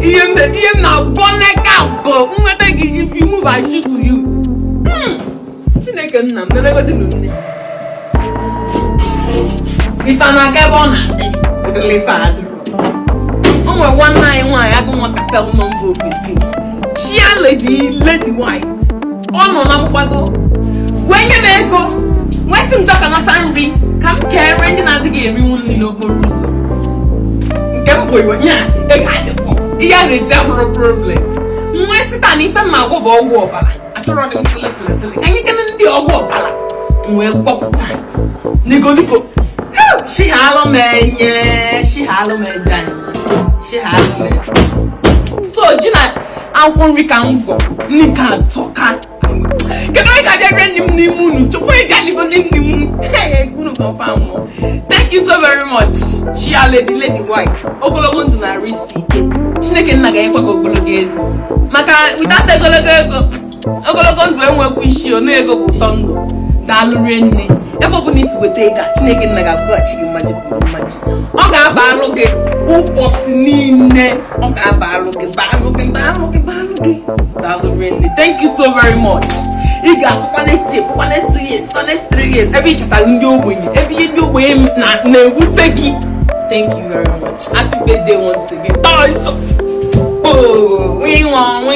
Ian now gone out. Go, if you move, I shoot to you. Chineke nna m never do it. If I'm a gabon, really bad. Oh, my 191, I don't want to tell number of it. She a lady white. Oh, no, I'm going. When you may go, when some talk about angry, come carrying another game, you won't know Boruso. Come boy, yeah, I got it. Yeah, there's several problems. When sit down, if I'm a walk, I told her to listen, and you can do a walk. We're walk time. Nico. She hollow man, yeah, she hollow man, she hollow man. So, Gina, I won't recount, Nika talk. Can I get a random new moon to find a little new? Hey, good confirm. Thank you so very much. She a lady white. Ogologo do na receipt. Chineke nna ga ekwa ogologo. Maka without ogologo do enwe kwishi o na ego bu tondo. Dalu renne. Ebe bu nisi wete ga Chineke nna ga bughachi gi maji. O ga aba aru gi ubosi niile. O ga aba aru gi balu gi. Dalu renne. Thank you so very much. You got for next 2 years, for next 3 years. Every chapter in your way, every in your way, thank you very much. Happy birthday once again. Oh, we want we.